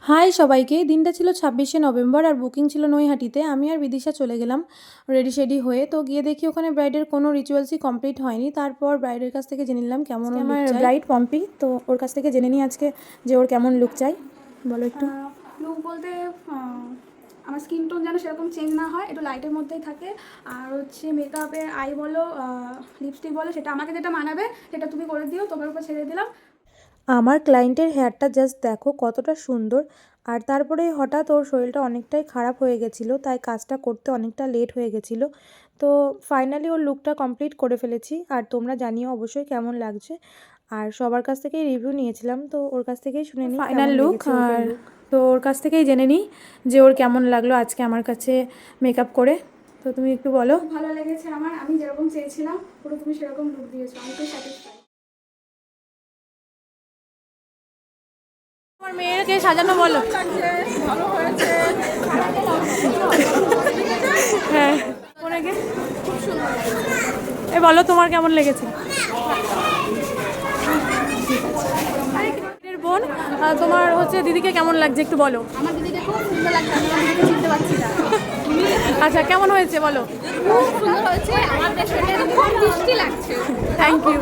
High সবাইকে, দিনটা ছিল 26শে নভেম্বর আর বুকিং ছিল নৈহাটিতে। আমি আর বিদিশা চলে গেলাম রেডি শেডি হয়ে। তো গিয়ে দেখি ওখানে ব্রাইডের কোনো রিচুয়ালসই কমপ্লিট হয়নি। তারপর ব্রাইডের কাছ থেকে জেনে নিলাম কেমন আমার ব্রাইড পম্পি। তো ওর কাছ থেকে জেনে নিই আজকে যে ওর কেমন লুক চাই। বলো একটু। লুক বলতে আমার স্কিন টোন যেন সেরকম চেঞ্জ না হয়, একটু লাইটের মধ্যেই থাকে। আর হচ্ছে মেকআপের আই বলো লিপস্টিক বলো, সেটা আমাকে যেটা মানাবে সেটা তুমি করে দিও, তোমার উপর ছেড়ে দিলাম। আমার ক্লায়েন্টের হেয়ারটা জাস্ট দেখো কতটা সুন্দর। আর তারপরে হঠাৎ ওর শরীরটা অনেকটাই খারাপ হয়ে গেছিলো, তাই কাজটা করতে অনেকটা লেট হয়ে গেছিলো। তো ফাইনালি ওর লুকটা কমপ্লিট করে ফেলেছি। আর তোমরা জানিও অবশ্যই কেমন লাগছে। আর সবার কাছ থেকেই রিভিউ নিয়েছিলাম, তো ওর কাছ থেকেই শুনে নিই ফাইনাল লুক। আর তো ওর কাছ থেকেই জেনে নিই যে ওর কেমন লাগলো আজকে আমার কাছে মেকআপ করে। তো তুমি একটু বলো। ভালো লেগেছে আমার, আমি যেরকম চেয়েছিলাম পুরো তুমি সেরকম লুক দিয়েছো, আমি খুব স্যাটিসফাইড। তোমার মেয়েকে সাজানো বলো। ভালো হয়েছে। হ্যাঁ, এ বলো তোমার কেমন লেগেছে। বোন, তোমার হচ্ছে দিদিকে কেমন লাগছে একটু বলো। আমার দিদিকে খুব সুন্দর লাগছে, আমি আমার দিদিকে চিনতে পারছি না। আচ্ছা, কেমন হয়েছে বলো। খুব সুন্দর হয়েছে, আমার পেশেন্টের খুব মিষ্টি লাগছে। Thank you.